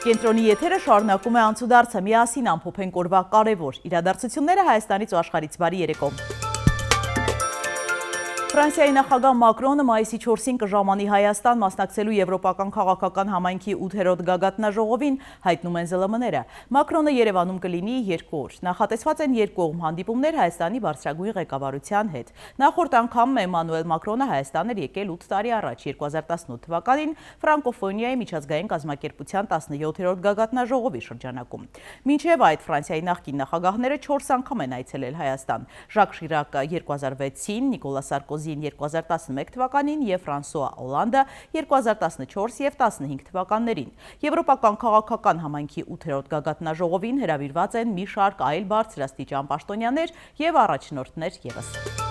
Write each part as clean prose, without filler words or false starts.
Կենտրոնի եթերը շարունակում է անցուդարձը, միասին ամփոփենք օրվա կարևոր իրադարձությունները Հայաստանից ու աշխարհից բարի երեկո։ Ֆրանսիայի նախագահ Մակրոնը մայիսի 4-ին կժամանի Հայաստան մասնակցելու Եվրոպական քաղաքական համայնքի 8-րդ գագաթնաժողովին, հայտնում են ԶԼՄ-ները։ Մակրոնը Երևանում կլինի 2 օր։ Նախատեսված են երկկողմ հանդիպումներ Հայաստանի բարձրագույն ղեկավարության հետ։ Նախորդ անգամ Էմանուել Մակրոնը Հայաստան էր եկել 8 տարի առաջ, 2018 թվականին Ֆրանկոֆոնիայի միջազգային կազմակերպության 17-րդ գագաթնաժողովի շրջանակում։ Մինչև այդ Ֆրանսիայի նախկին նախագահները 4 անգամ են այցելել Հայաստան։ Ժակ Շիրակը 2006-ին, Նիկոլա Սարկոզին 2011 թվականին և Ֆրանսուଆ Օլանդը 2014 և 15 թվականներին։ Եվրոպական քաղաքական համայնքի 8-րդ գագաթնաժողովին հրավիրված են մի շարք այլ բարձրաստիճան պաշտոնյաներ և առաջնորդներ ևս։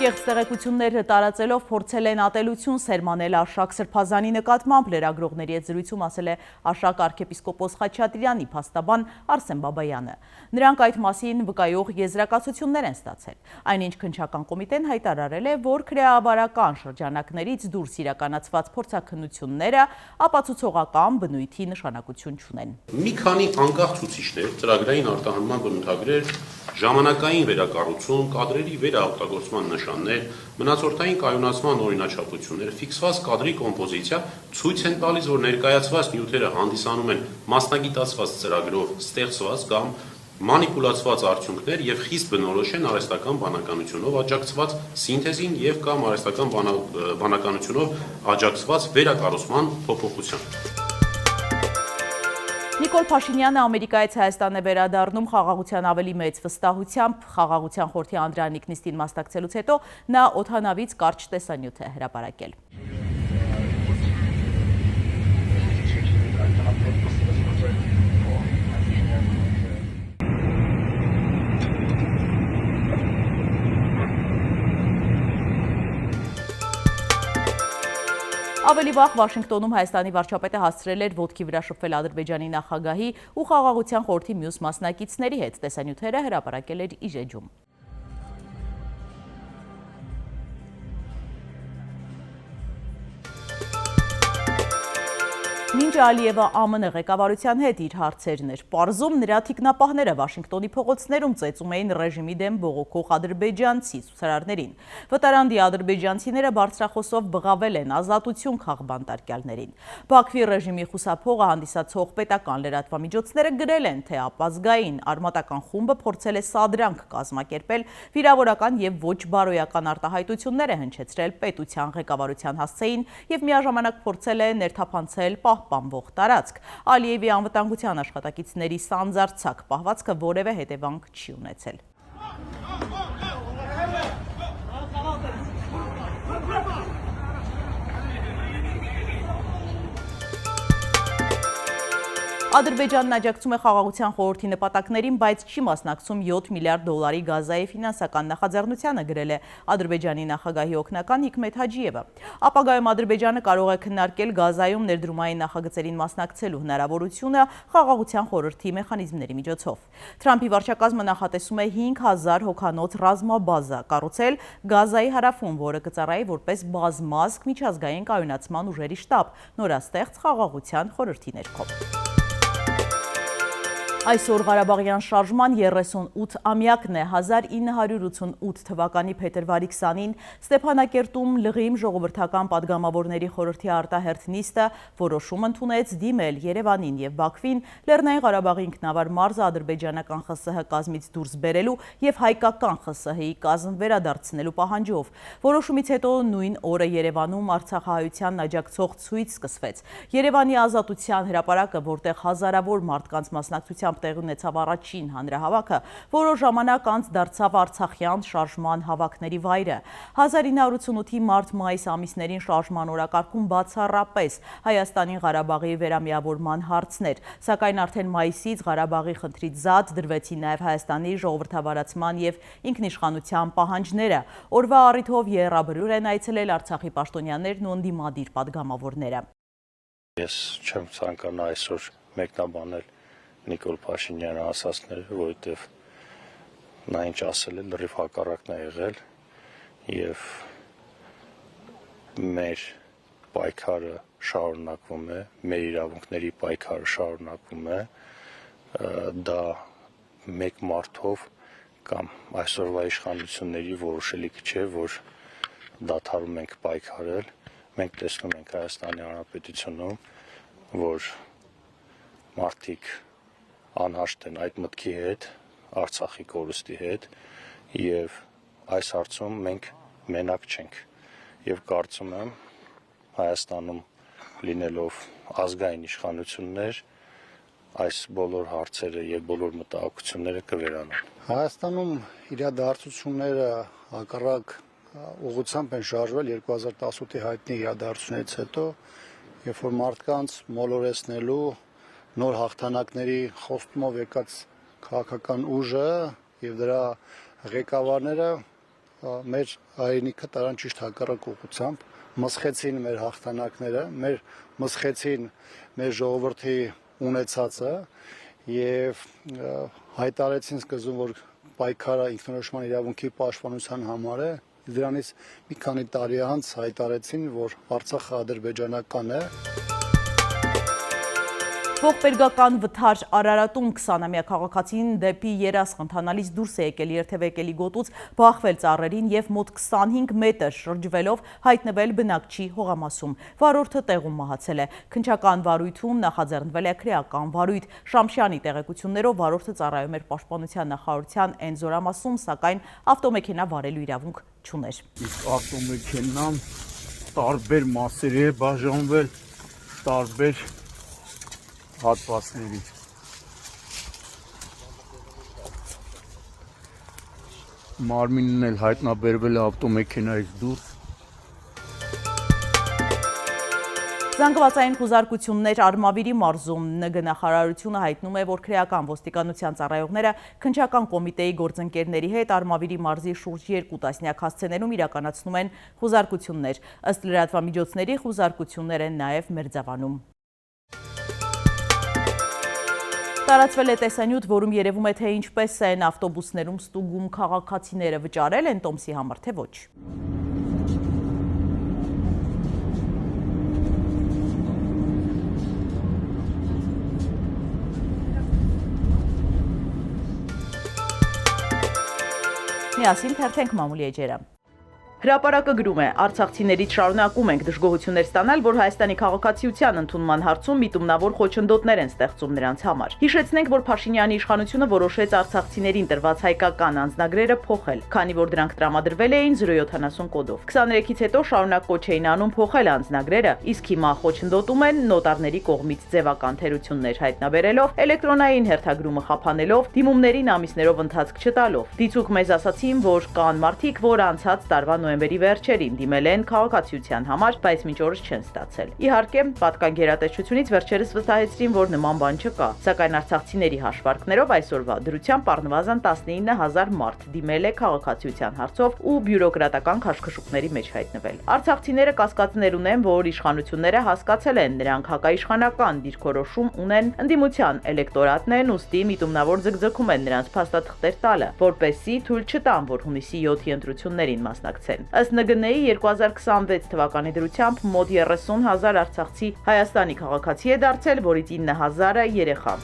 Կեղծ տեղեկություններ տարածելով փորձել են ատելություն սերմանել Արշակ Սրբազանի նկատմամբ, լրագրողների հետ զրույցում ասել է Արշակ arczepiskopos Խաչատրյանի փաստաբան Արսեն Բաբայանը։ Նրանք այդ մասին վկայող եզրակացություններ են ստացել։ Այնինչ քննչական կոմիտեն հայտարարել է, որ քրեավարական շրջանակներից դուրս իրականացված փորձաքննությունները ապացուցողական բնույթի նշանակություն չունեն։ Մի քանի անկախ ցուցիչներ, ծրագրային արտահանման բնութագրեր, ժամանակային վերակառուցում, կադրերի վերաօգտագործման նշաններ, մնացորդային կայունացման օրինաչափություններ, ֆիքսված կադրի կոմպոզիցիա ցույց են տալիս, որ ներկայացված նյութերը հանդիսանում են մասնագիտացված ծրագրով ստեղծված կամ մանիպուլացված արդյունքներ և խիստ բնորոշ են արհեստական բանականությունով աջակցված սինթեզին և կամ արհեստական բանականությունով աջակցված վերակառուցման փոփոխության։ Նիկոլ Փաշինյանը Ամերիկայից Հայաստան է վերադառնում խաղաղության ավելի մեծ վստահությամբ։ Խաղաղության խորհրդի անդրանիկ նիստին մասնակցելուց հետո նա օդանավից կարճ տեսանյութ է հրապարակել։ Ավելի վաղ Վաշինգտոնում Հայաստանի վարչապետը հասցրել էր ոտքի վրա շփվել Ադրբեջանի նախագահի ու խաղաղության խորհրդի մյուս մասնակիցների հետ։ Տեսանյութերը հրապարակել էր իր էջում։ Մինչ Ալիևը ԱՄՆ ղեկավարության հետ իր հարցերն էր պարզում, նրա թիկնապահները Վաշինգտոնի փողոցներում ծեծում էին ռեժիմի դեմ բողոքող ադրբեջանցի ցուցարարներին։ Վտարանդի ադրբեջանցիները բարձրախոսով բղավել են ազատություն քաղբանտարկյալներին։ Բաքվի ռեժիմի խուսափողը հանդիսացող պետական լրատվամիջոցները գրել են, թե ապազգային արմատական խումբը փորձել է սադրանք կազմակերպել, վիրավորական և ոչ բարոյական արտահայտություններ է հնչեցրել պետության ղեկավարության հասցեին և միաժամանակ փորձել է ներթափանցել պահպանվող տարածք։ Ալիևի անվտանգության աշխատակիցների սանձարձակ պահվածքը որևէ հետևանք չի ունեցել։ Ադրբեջանն աջակցում է խաղաղության խորհրդի նպատակներին, բայց չի մասնակցում 7 միլիարդ դոլարի Գազայի ֆինանսական նախաձեռնությանը, գրել է Ադրբեջանի նախագահի օգնական Հիկմեթ Հաջիևը։ Ապագայում Ադրբեջանը կարող է քննարկել Գազայում ներդրումային նախագծերին մասնակցելու հնարավորությունը խաղաղության խորհրդի մեխանիզմների միջոցով։ Թրամփի վարչակազմը նախատեսում է 5000 հոգանոց ռազմաբազա կառուցել Գազայի հարավում, որը կծառայի որպես բազմազգ միջազգային կայունացման ուժերի շտաբ, նորաստեղծ խաղաղության խորհրդի ներքո։ Այսօր Ղարաբաղյան շարժման 38-ամյակն է։ 1988 թվականի փետրվարի 20-ին Ստեփանակերտում Լղիմ ժողովրդական պատգամավորների խորհրդի արտահերթ նիստը որոշում ընդունեց դիմել Երևանին և Բաքվին Լեռնային Ղարաբաղի ինքնավար մարզը ադրբեջանական ԽՍՀ կազմից դուրս բերելու և հայկական ԽՍՀ-ի կազմ վերադարձնելու պահանջով։ Որոշումից հետո նույն օրը Երևանում արցախահայությանն աջակցող ցույց սկսվեց։ Երևանի ազատության հրապարակը, որտեղ հազարավոր մարդկանց մասնակցությամբ տեղ ունեցավ առաջին հանրահավաքը, որոշ ժամանակ անց դարձավ արցախյան շարժման հավաքների վայրը։ 1988-ի մարտ-մայիս ամիսներին շարժման օրակարգում բացառապես Հայաստանի Ղարաբաղի վերամիավորման հարցն էր, սակայն արդեն մայիսից Ղարաբաղի խնդրից զատ դրվեցին նաև Հայաստանի ժողովրդավարացման և ինքնիշխանության պահանջները։ Օրվա առիթով եռաբրյուր են այցելել Արցախի պաշտոնյաներն ու ընդդիմադիր պատգամավորները։ Ես չեմ ցանկանա այսօր մեկնաբանել Նիկոլ Փաշինյանը ասածները, որովհետև նա ինչ ասել է, լրիվ հակառակն է եղել և մեր պայքարը շարունակվում է, մեր իրավունքների պայքարը շարունակվում է, դա մեկ մարդով կամ այսօրվա իշխանությունների որոշելիք չէ, որ դադարում ենք պայքարել, մենք տեսնում ենք Հայաստանի Հանրապետությունում, որ մարդիկ անհաշտ են այդ մտքի հետ, Արցախի կորուստի հետ եւ այս հարցում մենք մենակ չենք եւ կարծում եմ Հայաստանում լինելով ազգային իշխանություններ այս բոլոր հարցերը եւ բոլոր մտահոգությունները կվերանան։ Հայաստանում իրադարձությունները հակառակ ուղղությամբ են շարժվել 2018-ի հայտնի իրադարձությունից հետո, երբ որ մարդկանց մոլորեցնելու նոր հաղթանակների խոստումով եկած քաղաքական ուժը եւ դրա ղեկավարները մեր հայրենիքը տարան ճիշտ հակառակ ուղղությամբ, մսխեցին մեր հաղթանակները, մսխեցին մեր ժողովրդի ունեցածը եւ հայտարարեցին սկզբում, որ պայքարը ինքնորոշման իրավունքի պաշտպանության համար է, դրանից մի քանի տարի անց հայտարարեցին, որ Արցախը ադրբեջանական է։ Ողբերգական վթար Արարատում 20-ամյա քաղաքացին դեպի երաս խնդանալից դուրս է եկել երթևեկելի գոտուց, բախվել ծառերին եւ մոտ 25 մետր շրջվելով հայտնվել բնակչի հողամասում։ Վարորդը տեղում մահացել է։ Քննչական վարույթում նախաձեռնվել է քրեական վարույթ։ Շամշյանի տեղեկություններով վարորդը ծառայում էր Պաշտպանության նախարարության այն զորամասում, սակայն ավտոմեքենա վարելու իրավունք չուներ։ Իսկ ավտոմեքենան տարբեր մասերի է բաժանվել, տարբեր հատվածների։ Մարմինն էլ հայտնաբերվել է ավտոմեքենայից դուրս։ Զանգվածային խուզարկություններ Արմավիրի մարզում ՆԳ նախարարությունը հայտնում է, որ քրեական ոստիկանության ծառայողները քննչական կոմիտեի գործընկերների հետ Արմավիրի մարզի շուրջ 2 տասնյակ հասցեներում իրականացնում են խուզարկություններ։ Ըստ լրատվամիջոցների խուզարկություններ են նաև Մերձավանում։ Տարածվել է տեսանյութ, որում երևում է, թե ինչպես են ավտոբուսներում ստուգում քաղաքացիները, վճարել են տոմսի համար, թե ոչ։ Միասին թերթենք մամուլի էջերը։ Հրապարակը գրում է, արցախցիներից շարունակում ենք դժգոհություններ ստանալ, որ Հայաստանի քաղաքացիության ընդունման հարցում միտումնավոր խոչընդոտներ են ստեղծում նրանց համար։ Հիշեցնենք, որ Փաշինյանի իշխանությունը որոշեց արցախցիներին տրված հայկական անձնագրերը փոխել, քանի որ դրանք տրամադրվել էին 070 կոդով։ 23-ից հետո շարունակ կոչ էին անում փոխել անձնագրերը, իսկ հիմա խոչընդոտում են նոտարների կողմից ձևական թերություններ հայտնաբերելով, էլեկտրոնային հերթագրումը խափանելով, դիմումներին ամիսներով ընթացք չտալով։ Դիցուք մեզ ասացին, որ կան մարդիկ, որ անցած տարվա նոյեմբերի վերջերին դիմել են քաղաքացիության համար, բայց մինչ օրս չեն ստացել։ Իհարկե, պատկան գերատեսչությունից վերջերս վստահեցրին, որ նման բան չկա, սակայն արցախցիների հաշվարկներով այսօրվա դրությամբ առնվազն 19000 մարդ դիմել է քաղաքացիության հարցով ու բյուրոկրատական քաշքշուկների մեջ հայտնվել։ Արցախցիները կասկածներ ունեն, որ իշխանությունները հասկացել են, նրանք հակաիշխանական դիրքորոշում ունեն, ընդդիմության էլեկտորատն են, ուստի միտումնավոր ձգձգում են նրանց փաստաթղթեր տալը, որպեսզի թույլ չտան, որ հունիսի 7-ի ընտրություններին մասնակցեն։ Ըստ ՆԳՆ-ի 2026 թվականի դրությամբ մոտ 30,000 արցախցի Հայաստանի քաղաքացի է դարձել, որից 9,000-ը երեխա։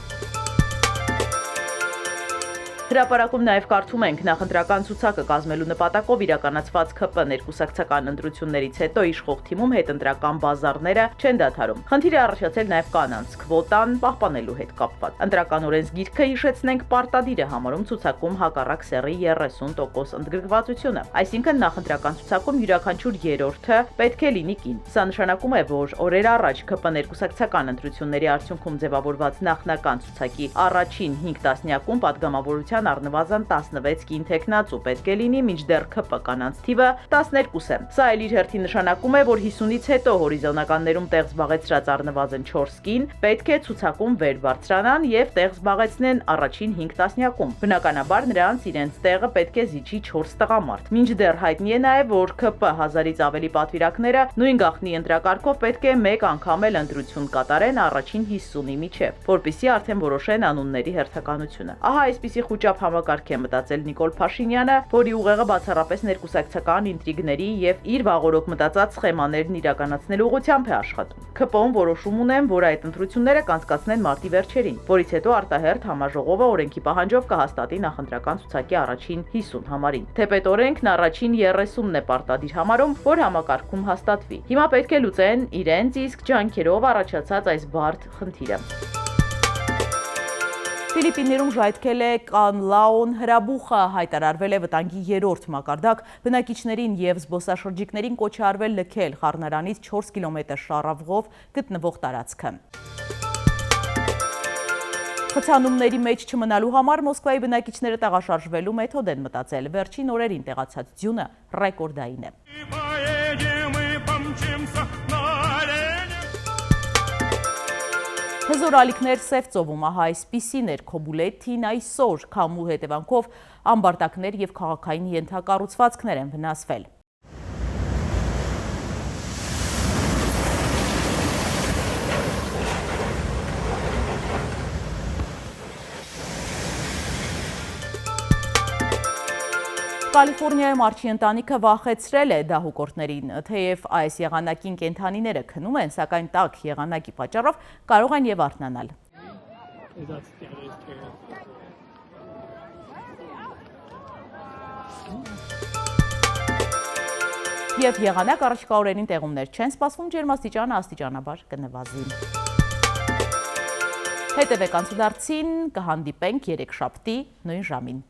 Հրապարակում նաև կարդում ենք նախընտրական ցուցակը կազմելու նպատակով իրականացված ՔՊ ներկուսակցական ընտրություններից հետո իշխող թիմում հետընտրական բազարները չեն դադարում։ Խնդիր է առաջացել նաև կանանց քվոտան պահպանելու հետ կապված։ Ընտրական օրենսգիրքը, հիշեցնենք, պարտադիր է համարում ցուցակում հակառակ սեռի 30% ընդգրկվածությունը, այսինքն նախընտրական ցուցակում յուրաքանչյուր երրորդը պետք է լինի կին։ Սա նշանակում է, որ օրեր առաջ ՔՊ ներկուսակցական ընտրությունների արդյունքում ձևավորված նախնական ցուցակի առաջին 5 տասնյակում պատգամավորության առնվազն 16 կին տեխնացու պետք է լինի, մինչդեռ ՔՊ կանանց թիվը 12 է։ Սա էլ իր հերթին նշանակում է, որ 50-ից հետո հորիզոնականներում տեղ զբաղեցրած առնվազն 4 կին պետք է ցուցակում վեր բարձրանան եւ տեղ զբաղեցնեն առաջին 5 տասնյակում։ Բնականաբար նրանց իրենց տեղը պետք է զիջի 4 տղամարդ։ Մինչդեռ հայտնի է նաեւ, որ ՔՊ 1000-ից ավելի պատվիրակները նույն գաղտնի ընտրակարգով պետք է մեկ անգամ էլ ընտրություն կատարեն առաջին 50-ի միջև, որպեսզի արդեն որոշեն անունների հերթականությունը։ Ահա այսպիսի խուճ անմիջապ համակարգ է մտածել Նիկոլ Փաշինյանը, որի ուղեղը բացառապես ներկուսակցական ինտրիգների եւ իր վաղօրոք մտածած սխեմաներն իրականացնելու ուղղությամբ է աշխատում։ ՔՊՕ-ն որոշում ունեն, որ այդ ընտրությունները կանցկացնեն մարտի վերջերին, որից հետո արտահերթ համաժողովը օրենքի պահանջով կհաստատի նախընտրական ցուցակի առաջին 50 համարին։ Թեպետ օրենքն առաջին 30-ն է պարտադիր համարում, որ համակարգում հաստատվի։ Հիմա պետք է լուծեն իրենց իսկ ջանքերով առաջացած այս բարդ խնդիրը։ Ֆիլիպիններում ժայթքել է կանլաոն հրաբուխը, հայտարարվել է վտանգի 3-րդ մակարդակ, բնակիչներին եւ զբոսաշրջիկներին կոչ է արվել լքել խառնարանից 4 կիլոմետր շարավղով գտնվող տարածքը։ Խցանումների մեջ չմնալու համար Մոսկվայի բնակիչները տեղաշարժվելու մեթոդ են մտածել, վերջին օրերին տեղացած ձյունը ռեկորդային է։ Հզոր ալիքներ Սև ծովում, ահա այսպիսին էր Քոբուլեթին այսօր, քամու հետևանքով ամբարտակներ եւ քաղաքային ենթակառուցվածքներ են վնասվել։ Կալիֆորնիայում արջի ընտանիքը վախեցրել է դահուկորդներին, թեև այս եղանակին կենդանիները քնում են, սակայն տաք եղանակի պատճառով կարող են եւ արթնանալ։ Եվ եղանակ առաջիկա օրերին տեղումներ չեն սպասվում, ջերմաստիճանը աստիճանաբար կնվազի։ Հետևեք Անցուդարձին, կհանդիպենք երեքշաբթի նույն ժամին։